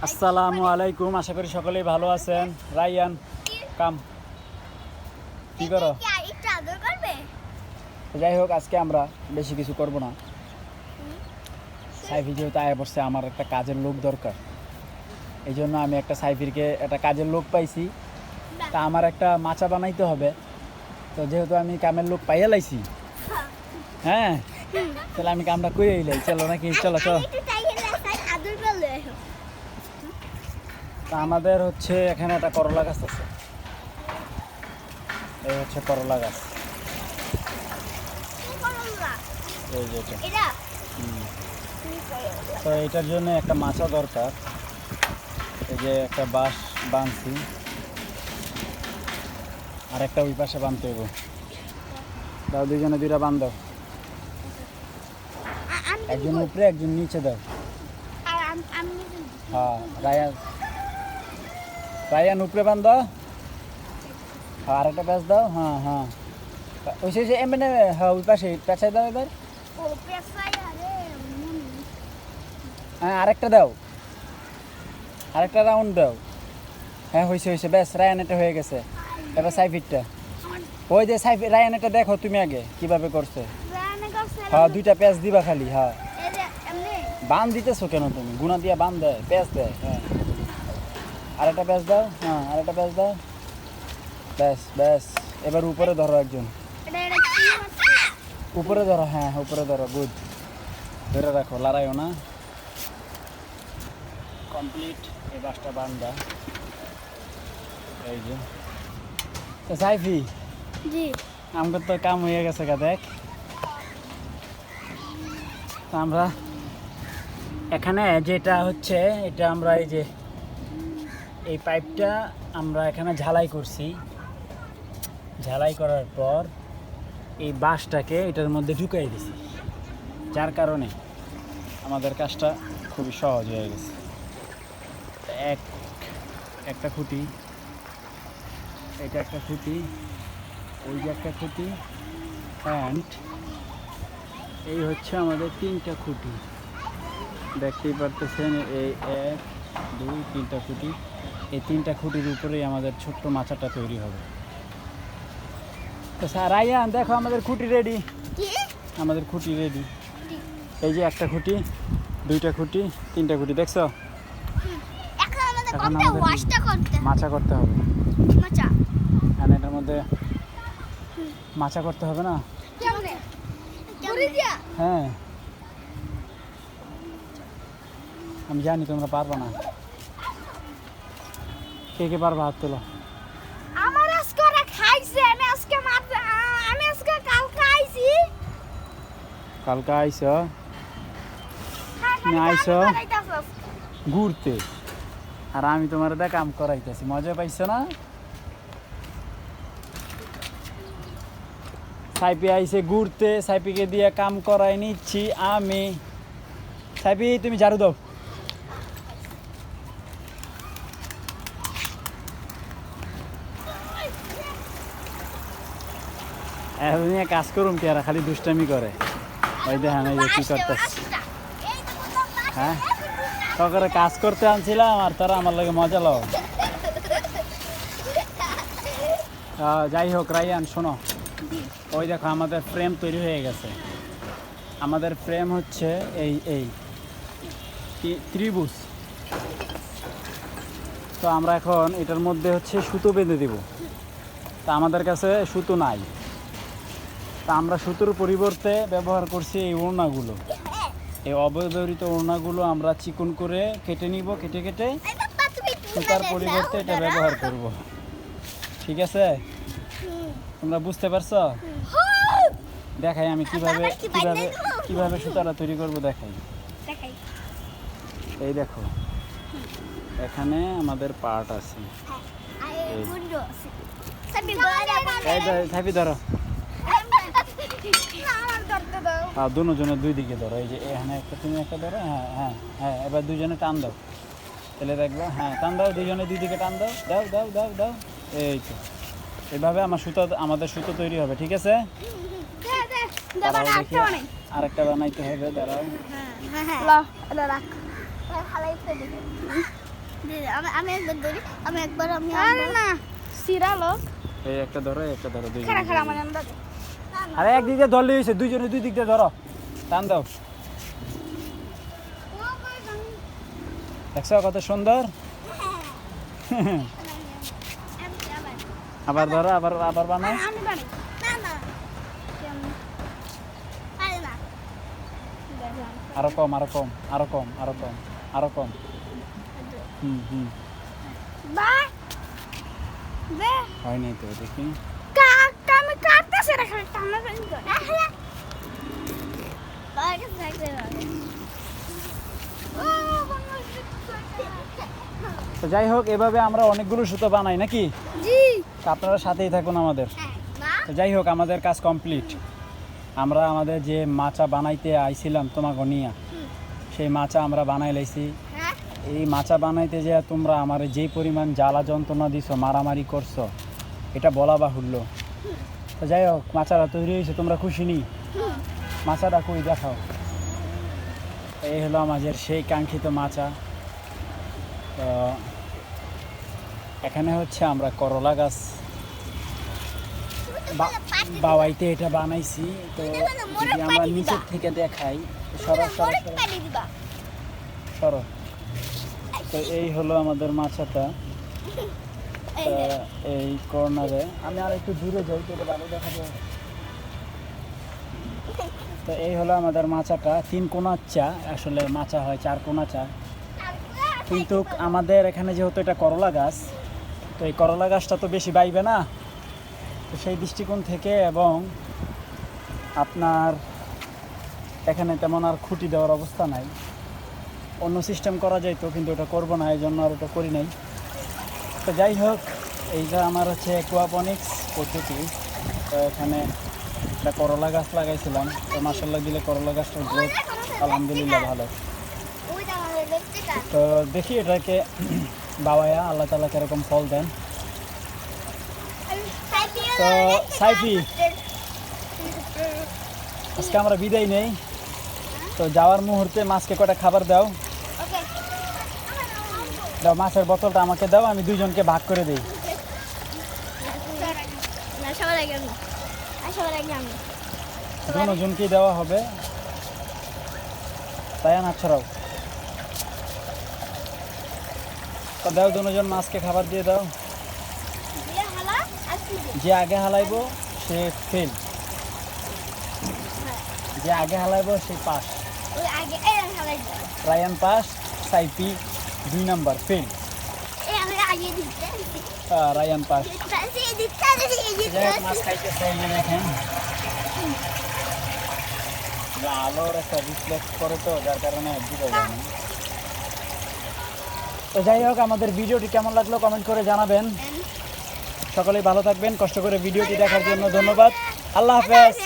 আসসালামু আলাইকুম, আশা করি সকলেই ভালো আছেন। রাইয়ান কাম কি করো? যাই হোক, আজকে আমরা বেশি কিছু করব না। সাইফি যেহেতু আয়া পড়ছে, আমার একটা কাজের লোক দরকার। এই জন্য আমি একটা সাইফিরকে একটা কাজের লোক পাইছি। তা আমার একটা মাচা বানাইতে হবে। তো যেহেতু আমি কামের লোক পাইয়া লাইছি, হ্যাঁ, তাহলে আমি কামটা করে এলাই। চলো নাকি? চলো চলো। তা আমাদের হচ্ছে এখানে একটা করলা গাছ আছে। এই হচ্ছে করলা গাছ। এই যে এটা। তো এটার জন্য একটা মাচা দরকার। এই যে একটা বাঁশ বাঁধছি, আর একটা ওই পাশে বাঁধতে হইব। দাও, দুইজনে দুইটা বাঁধ দাও। একজন উপরে একজন নিচে দাও। হ্যাঁ, রায়ান রায়ান উপরে বাঁধ দাও। হ্যাঁ, আর একটা প্যাঁচ দাও। হ্যাঁ হ্যাঁ, ওই সে এমনি। হ্যাঁ, ওই পাশে পেঁচাই দাও এবার। হ্যাঁ, আরেকটা দাও, আরেকটা রাউন্ড দাও। হ্যাঁ, হয়েছে হয়েছে, ব্যাস। রায়ান এটা হয়ে গেছে। এবার সাইফিটটা, ওই যে সাইফি রায়ান এটা দেখো তুমি আগে কিভাবে করছে। হ্যাঁ, দুইটা প্যাঁচ দিবা খালি। হ্যাঁ, বান দিতেছো কেন তুমি? গুণা দিয়া বান দেয়, প্যাঁচ দেয়। হ্যাঁ, আরেকটা প্যাঁচ দাও। হ্যাঁ, আরেকটা প্যাঁচ দাও। ব্যাস ব্যাস। এবার উপরে ধরো একজন, উপরে ধরো। হ্যাঁ, উপরে ধরো। গুড, ধরে রাখো, লড়াইও না। কমপ্লিট। এই বাসটা বান্ধা। এই যে তো সাইফি, জি আমাদের তো কাম হয়ে গেছে গা। দেখ, তো আমরা এখানে যেটা হচ্ছে, এটা আমরা এই যে এই পাইপটা আমরা এখানে ঝালাই করছি। ঝালাই করার পর এই বাঁশটাকে এটার মধ্যে ঢুকাই দিছি, যার কারণে আমাদের কাজটা খুবই সহজ হয়ে গেছে। একটা খুঁটি, এটা একটা খুঁটি, ওই যে একটা খুঁটি, অ্যান্ড এই হচ্ছে আমাদের তিনটা খুঁটি। দেখতেই পারতেছেন, এই 1 2 3টা খুঁটি। এই তিনটা খুঁটির উপরেই আমাদের ছোট্ট মাচাটা তৈরি হবে। তো স্যার রায়ান দেখো, আমাদের খুঁটি রেডি। আমাদের খুঁটি রেডি। এই যে একটা খুঁটি, দুইটা খুঁটি, তিনটা খুঁটি, দেখছো? এখন আমাদের মাচা করতে হবে। আর এটার মধ্যে মাচা করতে হবে না? হ্যাঁ, আমি জানি তোমরা পারবো না। কে কে পারবা? হাত তোলো। কালকে আইস, আইস ঘুরতে, আর আমি তোমার দেখ কাম করাইতেছি। মজা পাইছো না? সাইপি আইসে ঘুরতে, সাইপিকে দিয়ে কাম করাই নিচ্ছি আমি। সাইপি, তুমি ঝাড়ু দাও। এমনি কাজ করুম কি, আর খালি দুষ্টামি করে। ওই দেখেন, এই যে কি করতেছে। হ্যাঁ, তখন কাজ করতে আনছিলাম, আর তারা আমার লাগে মজা লাও। যাই হোক রায়ান, শোনো, ওই দেখো আমাদের ফ্রেম তৈরি হয়ে গেছে। আমাদের ফ্রেম হচ্ছে এই এই ত্রিভুজ। তো আমরা এখন এটার মধ্যে হচ্ছে সুতো বেঁধে দেব। তা আমাদের কাছে সুতো নাই, তা আমরা সুতোর পরিবর্তে ব্যবহার করছি এই ওড়নাগুলো। এই অব্যবহৃত ওড়নাগুলো আমরা চিকন করে কেটে নিব, কেটে কেটে সুতার পরিবর্তে এটা ব্যবহার করব। ঠিক আছে? তোমরা বুঝতে পারছো? দেখাই আমি কিভাবে কিভাবে কিভাবে সুতাটা তৈরি করব। দেখাই। এই দেখো, এখানে আমাদের পার্ট আছে। থাপি ধরো, দুজনের দুই দিকে ধরো। এই যে এখানে একটা, তুমি একটা ধরো। হ্যাঁ হ্যাঁ হ্যাঁ, এবার দুজনে টান দাও, তাহলে দেখবো। হ্যাঁ, টান দাও, দুজনে দুই দিকে টান দাও। দাও দাও দাও দাও। এই তো, এইভাবে আমাদের সুতো তৈরি হবে। ঠিক আছে? আরেকটা বানাইতে হবে, দাঁড়াও। আমি একবার ধরি আমি আরে না সিরালো এই একটা ধরো দুই খাড়া খাড়া আমার আন্দাজ আরে একদিক দিয়ে ধরলে হয়েছে দুইজনে দুই দিক দিয়ে ধরো টান দাও দেখছো কত সুন্দর আবার ধরো আবার বানাও আমি পারি না না আরে না আরো কম হুম বাই বে হয়নি তো দেখি আমি কাটতেছি রে খালি টানা টানি করে বাইরে সাইকেল আছে তো যাই হোক এভাবে আমরা অনেকগুলো সুতো বানাই নাকি জি তো আপনারা সাথেই থাকুন আমাদের না তো যাই হোক আমাদের কাজ কমপ্লিট আমরা আমাদের যে মাচা বানাইতে আইছিলাম তোমাকে নিয়ে সেই মাচা আমরা বানাই লাইছি হ্যাঁ এই মাচা বানাইতে যে তোমরা আমার যেই পরিমাণ জ্বালা যন্ত্রণা দিছো মারামারি করছো এটা বলা বাহুল্য তো যাই হোক মাচাটা তৈরি হয়েছে তোমরা খুশি নি মাচাটা কই দেখাও এই হলো আমাদের সেই কাঙ্ক্ষিত মাচা তো এখানে হচ্ছে আমরা করলা গাছ বাওয়াইতে এটা বানাইছি তো যদি আমরা নিচের থেকে দেখাই সরো তো এই হলো আমাদের মাচাটা এই কর্নারে আমি আর একটু দূরে যাই তো ভালো দেখা যায় তো এই হলো আমাদের মাচাটা 3 কোণার চা আসলে মাচা হয় 4 কোণা চা কিন্তু আমাদের এখানে যেহেতু এটা করলা গাছ তো এই করলা গাছটা তো বেশি বাইবে না তো সেই দৃষ্টিকোণ থেকে এবং আপনার এখানে তেমন আর খুঁটি দেওয়ার অবস্থা নাই অন্য সিস্টেম করা যাইতো কিন্তু ওটা করবো না এই জন্য আর ওটা করি নাই তো যাই হোক এইটা আমার হচ্ছে অ্যাকুয়াপনিক্স পদ্ধতি তো এখানে একটা করলা গাছ লাগাইছিলাম তো মাশাআল্লাহ দিলে করলা গাছটার গ্রোথ আলহামদুলিল্লাহ ভালো তো দেখি এটাকে বাবায়া আল্লাহ তাআলা কিরকম ফল দেন তো সাইফি আজকে আমরা বিদায় নেই তো যাওয়ার মুহূর্তে মাছকে কটা খাবার দাও দাও মাছের বোতলটা আমাকে দাও আমি দুইজনকে ভাগ করে দিই দুজনকে দেওয়া হবে তাই না ছড়াও তো দাও দুজন মাছকে খাবার দিয়ে দাও যে আগে হালাইবো সে ফেল যে আগে হালাইবো সে pass Rayan pass Saifi 2 number fail Rayan pass মাছ খাইতেছে দেখেন আলোর একটা রিফ্লেক্ট করে তো যার কারণে বুঝা যায় না তো যাই হোক আমাদের ভিডিওটি কেমন লাগলো কমেন্ট করে জানাবেন সকলেই ভালো থাকবেন কষ্ট করে ভিডিওটি দেখার জন্য ধন্যবাদ আল্লাহ হাফেজ